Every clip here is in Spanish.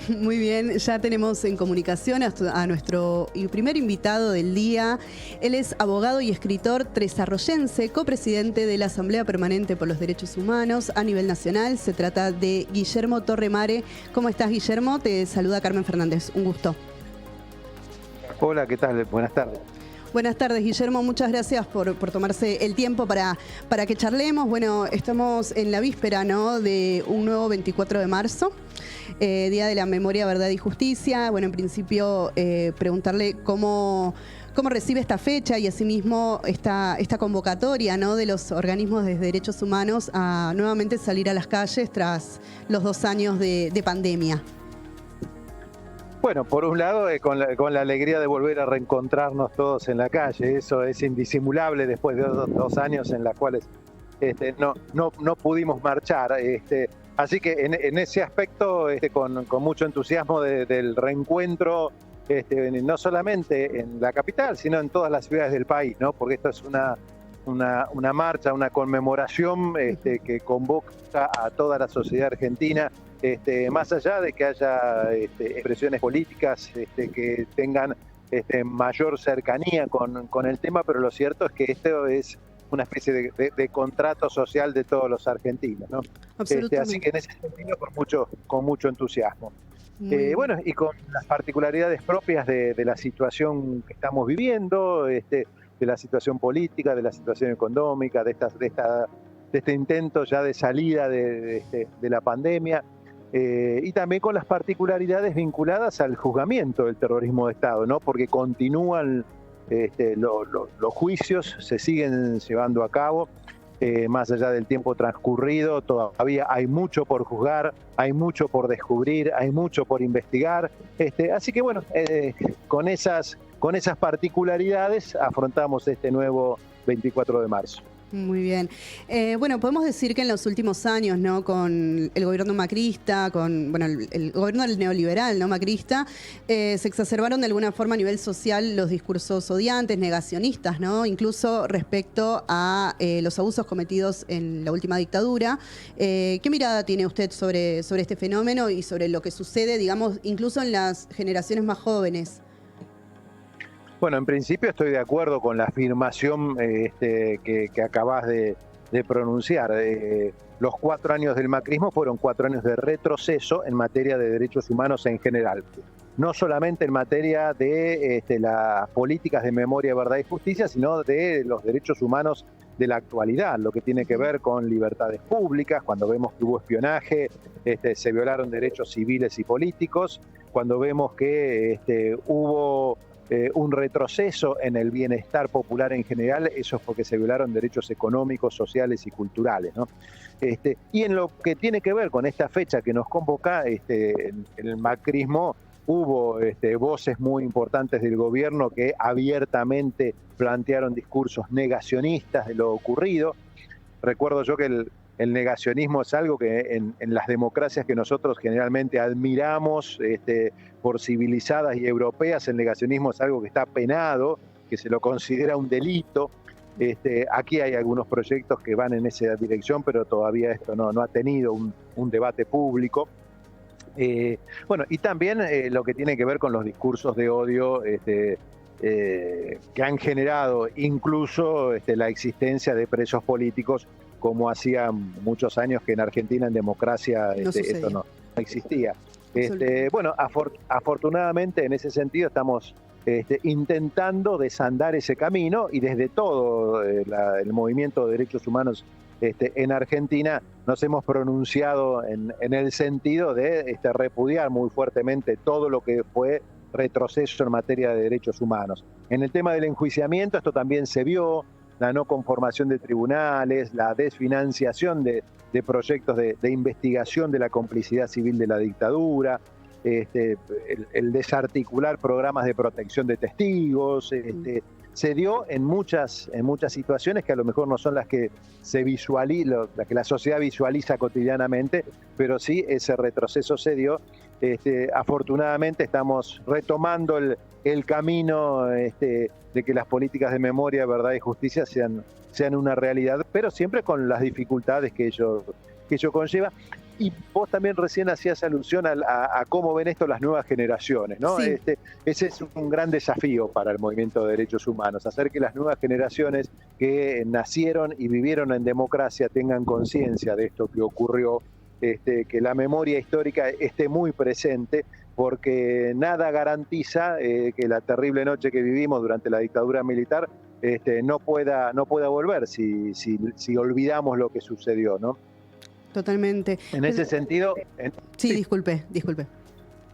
Muy bien, ya tenemos en comunicación a nuestro primer invitado del día. Él es abogado y escritor tresarroyense, copresidente de la Asamblea Permanente por los Derechos Humanos a nivel nacional. Se trata de Guillermo Torremare. ¿Cómo estás, Guillermo? Te saluda Carmen Fernández. Un gusto. Hola, ¿qué tal? Buenas tardes. Buenas tardes, Guillermo. Muchas gracias por tomarse el tiempo para que charlemos. Bueno, estamos en la víspera, ¿no?, de un nuevo 24 de marzo, Día de la Memoria, Verdad y Justicia. Bueno, en principio, preguntarle cómo recibe esta fecha y asimismo esta convocatoria, ¿no?, de los organismos de derechos humanos a nuevamente salir a las calles tras los 2 años de pandemia. Bueno, por un lado, con la alegría de volver a reencontrarnos todos en la calle. Eso es indisimulable después de 2 años en los cuales no pudimos marchar. Así que en ese aspecto, con mucho entusiasmo del reencuentro, no solamente en la capital, sino en todas las ciudades del país, ¿no? Porque esto es una marcha, una conmemoración que convoca a toda la sociedad argentina, más allá de que haya expresiones políticas que tengan mayor cercanía con el tema, pero lo cierto es que esto es una especie de contrato social de todos los argentinos, ¿no? Así que en ese sentido, con mucho entusiasmo. Bueno, y con las particularidades propias de la situación que estamos viviendo, de la situación política, de la situación económica, de este intento ya de salida de la pandemia, y también con las particularidades vinculadas al juzgamiento del terrorismo de Estado, ¿no? Porque continúan los juicios, se siguen llevando a cabo, más allá del tiempo transcurrido, todavía hay mucho por juzgar, hay mucho por descubrir, hay mucho por investigar. Así que bueno, con esas particularidades afrontamos este nuevo 24 de marzo. Muy bien. Bueno, podemos decir que en los últimos años, ¿no?, con el gobierno macrista, con el gobierno del neoliberal, ¿no?, macrista, se exacerbaron de alguna forma a nivel social los discursos odiantes, negacionistas, ¿no?, incluso respecto a los abusos cometidos en la última dictadura. ¿Qué mirada tiene usted sobre este fenómeno y sobre lo que sucede, digamos, incluso en las generaciones más jóvenes? Bueno, en principio estoy de acuerdo con la afirmación que acabas de pronunciar. Los 4 años del macrismo fueron 4 años de retroceso en materia de derechos humanos en general. No solamente en materia de las políticas de memoria, verdad y justicia, sino de los derechos humanos de la actualidad, lo que tiene que ver con libertades públicas, cuando vemos que hubo espionaje, se violaron derechos civiles y políticos, cuando vemos que hubo un retroceso en el bienestar popular en general, eso es porque se violaron derechos económicos, sociales y culturales, ¿no? Y en lo que tiene que ver con esta fecha que nos convoca, en el macrismo hubo voces muy importantes del gobierno que abiertamente plantearon discursos negacionistas de lo ocurrido. Recuerdo yo que el negacionismo es algo que en las democracias que nosotros generalmente admiramos por civilizadas y europeas, el negacionismo es algo que está penado, que se lo considera un delito. Aquí hay algunos proyectos que van en esa dirección, pero todavía esto no ha tenido un debate público. Bueno, y también lo que tiene que ver con los discursos de odio que han generado incluso la existencia de presos políticos, como hacía muchos años que en Argentina en democracia esto no existía. Bueno, afortunadamente en ese sentido estamos intentando desandar ese camino, y desde todo el movimiento de derechos humanos en Argentina nos hemos pronunciado en el sentido de repudiar muy fuertemente todo lo que fue retroceso en materia de derechos humanos. En el tema del enjuiciamiento, esto también se vio, la no conformación de tribunales, la desfinanciación de proyectos de investigación de la complicidad civil de la dictadura, el desarticular programas de protección de testigos, se dio en muchas situaciones que a lo mejor no son las que las que la sociedad visualiza cotidianamente, pero sí ese retroceso se dio. Afortunadamente estamos retomando el camino de que las políticas de memoria, verdad y justicia sean una realidad, pero siempre con las dificultades que ello conlleva. Y vos también recién hacías alusión a cómo ven esto las nuevas generaciones, ¿no? Sí. Ese es un gran desafío para el movimiento de derechos humanos, hacer que las nuevas generaciones que nacieron y vivieron en democracia tengan conciencia de esto que ocurrió, que la memoria histórica esté muy presente, porque nada garantiza que la terrible noche que vivimos durante la dictadura militar no pueda volver si olvidamos lo que sucedió, ¿no? Totalmente. En ese sentido... Sí, disculpe.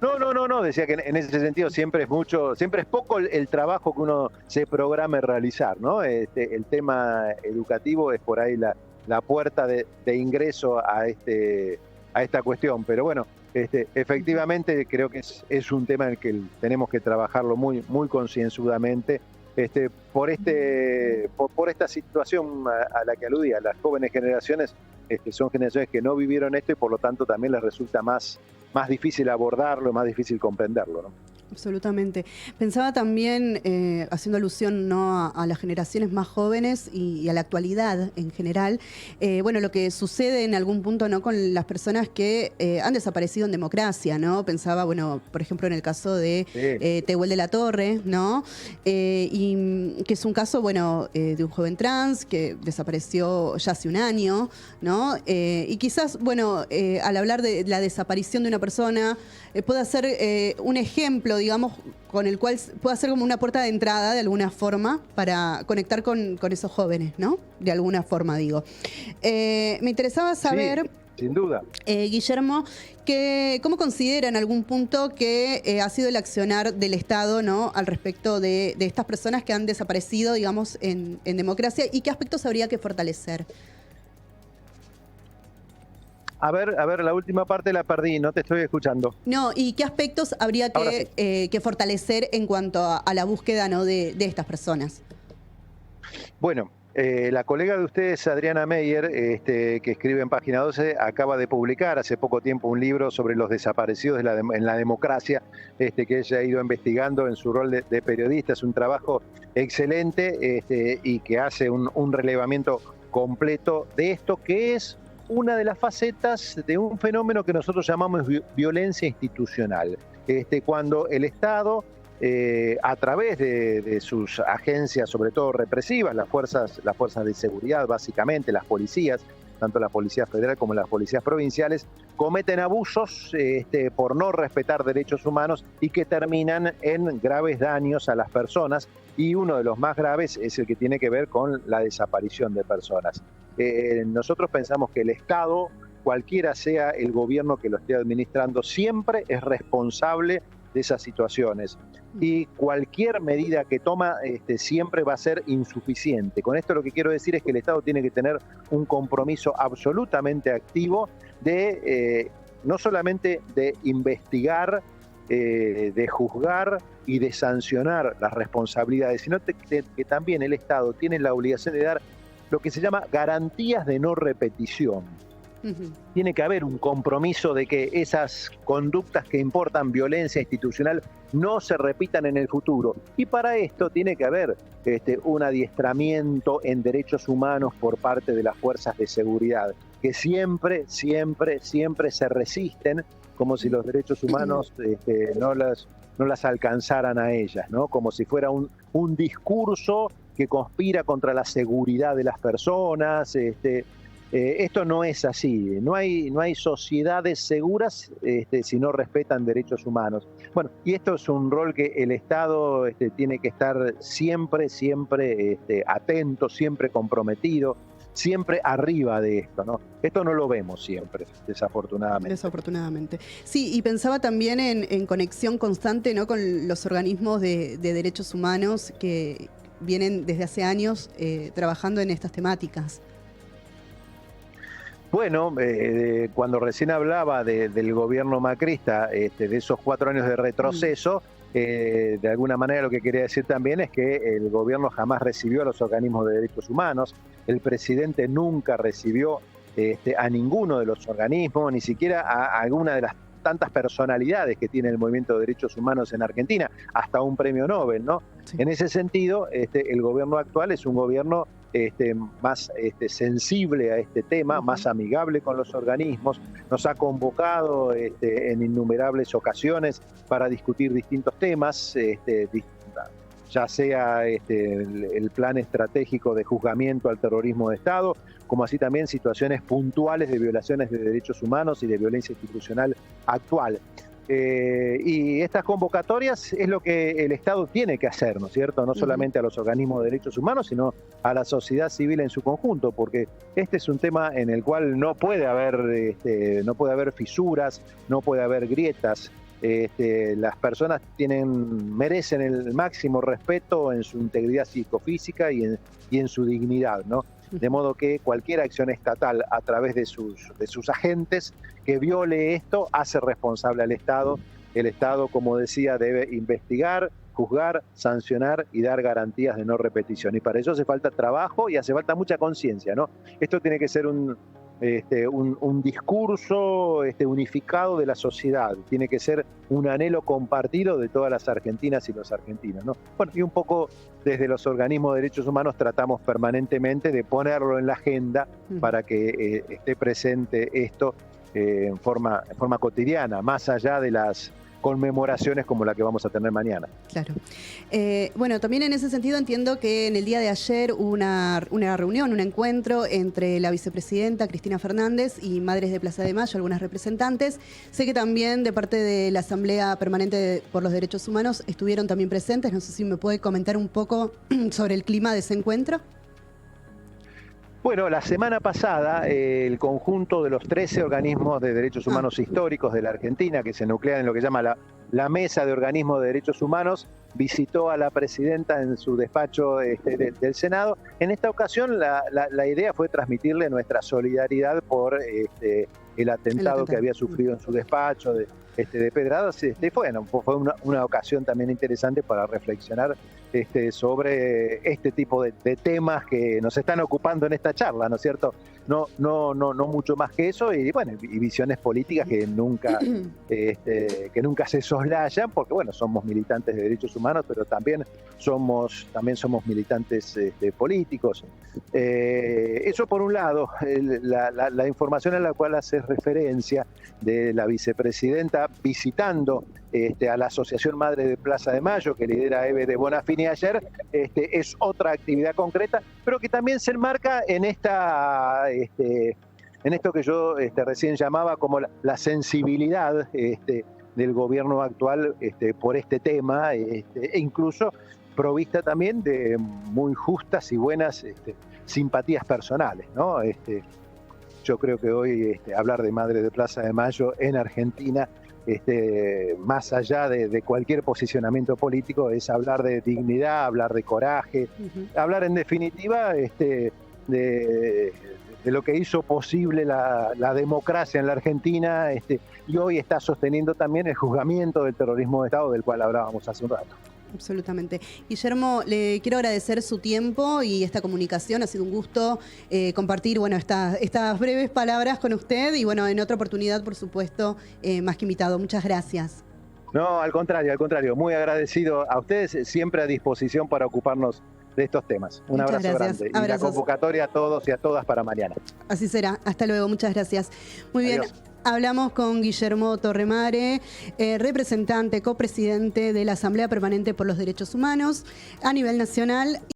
No, decía que en ese sentido siempre es poco el trabajo que uno se programe realizar, ¿no? El tema educativo es por ahí la puerta de ingreso a esta cuestión, pero bueno, efectivamente creo que es un tema en el que tenemos que trabajarlo muy, muy concienzudamente, por esta situación a la que aludía. Las jóvenes generaciones son generaciones que no vivieron esto y por lo tanto también les resulta más difícil abordarlo, más difícil comprenderlo, ¿no? Absolutamente. Pensaba también, haciendo alusión, ¿no?, a las generaciones más jóvenes y a la actualidad en general, bueno, lo que sucede en algún punto, ¿no?, con las personas que han desaparecido en democracia, ¿no? Pensaba, bueno, por ejemplo, en el caso de Tehuel de la Torre, ¿no? Y que es un caso, bueno, de un joven trans que desapareció ya hace un año, ¿no? Y quizás, bueno, al hablar de la desaparición de una persona, pueda ser un ejemplo, digamos, con el cual pueda ser como una puerta de entrada de alguna forma para conectar con esos jóvenes, ¿no? De alguna forma, digo. Me interesaba saber... Sí, sin duda. Guillermo, ¿cómo considera en algún punto que ha sido el accionar del Estado, ¿no?, al respecto de estas personas que han desaparecido, digamos, en democracia, y qué aspectos habría que fortalecer? A ver, la última parte la perdí, no te estoy escuchando. No, ¿y qué aspectos habría que fortalecer en cuanto a la búsqueda, ¿no?, de estas personas? Bueno, la colega de ustedes, Adriana Meyer, que escribe en Página 12, acaba de publicar hace poco tiempo un libro sobre los desaparecidos en la democracia, que ella ha ido investigando en su rol de periodista. Es un trabajo excelente y que hace un relevamiento completo de esto, que es una de las facetas de un fenómeno que nosotros llamamos violencia institucional. Cuando el Estado, a través de sus agencias, sobre todo represivas, las fuerzas de seguridad, básicamente, las policías, tanto la Policía Federal como las policías provinciales, cometen abusos por no respetar derechos humanos y que terminan en graves daños a las personas, y uno de los más graves es el que tiene que ver con la desaparición de personas. Nosotros pensamos que el Estado, cualquiera sea el gobierno que lo esté administrando, siempre es responsable de esas situaciones, y cualquier medida que toma siempre va a ser insuficiente. Con esto lo que quiero decir es que el Estado tiene que tener un compromiso absolutamente activo de no solamente de investigar, de juzgar y de sancionar las responsabilidades, sino que también el Estado tiene la obligación de dar lo que se llama garantías de no repetición. Tiene que haber un compromiso de que esas conductas que importan violencia institucional no se repitan en el futuro. Y para esto tiene que haber un adiestramiento en derechos humanos por parte de las fuerzas de seguridad, que siempre se resisten, como si los derechos humanos no las alcanzaran a ellas, ¿no? Como si fuera un discurso que conspira contra la seguridad de las personas. Esto no es así. No hay sociedades seguras si no respetan derechos humanos. Bueno, y esto es un rol que el Estado tiene que estar siempre atento, siempre comprometido, siempre arriba de esto, ¿no? Esto no lo vemos siempre, desafortunadamente. Desafortunadamente. Sí, y pensaba también en conexión constante, ¿no?, con los organismos de derechos humanos que vienen desde hace años trabajando en estas temáticas. Bueno, cuando recién hablaba del gobierno macrista, de esos 4 años de retroceso, de alguna manera lo que quería decir también es que el gobierno jamás recibió a los organismos de derechos humanos, el presidente nunca recibió a ninguno de los organismos, ni siquiera a alguna de las tantas personalidades que tiene el movimiento de derechos humanos en Argentina, hasta un premio Nobel, ¿no? Sí. En ese sentido, el gobierno actual es un gobierno más sensible a este tema, más amigable con los organismos. Nos ha convocado en innumerables ocasiones para discutir distintos temas, ya sea el plan estratégico de juzgamiento al terrorismo de Estado, como así también situaciones puntuales de violaciones de derechos humanos y de violencia institucional actual. Y estas convocatorias es lo que el Estado tiene que hacer, ¿no es cierto? No solamente a los organismos de derechos humanos, sino a la sociedad civil en su conjunto, porque este es un tema en el cual no puede haber fisuras, no puede haber grietas. Las personas merecen el máximo respeto en su integridad psicofísica y en su dignidad, ¿no? De modo que cualquier acción estatal a través de sus agentes que viole esto hace responsable al Estado. El Estado, como decía, debe investigar, juzgar, sancionar y dar garantías de no repetición. Y para eso hace falta trabajo y hace falta mucha conciencia, ¿no? Esto tiene que ser un discurso unificado de la sociedad, tiene que ser un anhelo compartido de todas las argentinas y los argentinos, ¿no? Bueno, y un poco desde los organismos de derechos humanos tratamos permanentemente de ponerlo en la agenda para que esté presente esto en forma cotidiana, más allá de las conmemoraciones como la que vamos a tener mañana. Claro. Bueno, también en ese sentido entiendo que en el día de ayer hubo una reunión, un encuentro entre la vicepresidenta Cristina Fernández y Madres de Plaza de Mayo, algunas representantes. Sé que también de parte de la Asamblea Permanente por los Derechos Humanos estuvieron también presentes. No sé si me puede comentar un poco sobre el clima de ese encuentro. Bueno, la semana pasada el conjunto de los 13 organismos de derechos humanos históricos de la Argentina, que se nuclean en lo que llama la Mesa de Organismos de Derechos Humanos, visitó a la presidenta en su despacho del Senado. En esta ocasión la idea fue transmitirle nuestra solidaridad por el atentado que había sufrido en su despacho de Pedradas. Fue una ocasión también interesante para reflexionar sobre este tipo de temas que nos están ocupando en esta charla, ¿no es cierto? No mucho más que eso, y bueno, y visiones políticas que nunca se soslayan, porque bueno, somos militantes de derechos humanos, pero también somos militantes políticos. Eso por un lado, la información a la cual hace referencia de la vicepresidenta visitando a la Asociación Madre de Plaza de Mayo, que lidera Eve de Bonafini ayer, es otra actividad concreta, pero que también se enmarca en esto que yo recién llamaba como la sensibilidad del gobierno actual por este tema, e incluso provista también de muy justas y buenas simpatías personales, ¿no? Yo creo que hoy hablar de Madre de Plaza de Mayo en Argentina, más allá de cualquier posicionamiento político, es hablar de dignidad, hablar de coraje, hablar en definitiva de lo que hizo posible la democracia en la Argentina, y hoy está sosteniendo también el juzgamiento del terrorismo de Estado, del cual hablábamos hace un rato. Absolutamente. Guillermo, le quiero agradecer su tiempo y esta comunicación. Ha sido un gusto compartir estas breves palabras con usted y bueno, en otra oportunidad, por supuesto, más que invitado. Muchas gracias. No, al contrario, muy agradecido a ustedes, siempre a disposición para ocuparnos de estos temas. Un abrazo grande. Y la convocatoria a todos y a todas para mañana. Así será. Hasta luego. Muchas gracias. Muy bien. Adiós. Hablamos con Guillermo Torremare, representante, copresidente de la Asamblea Permanente por los Derechos Humanos a nivel nacional.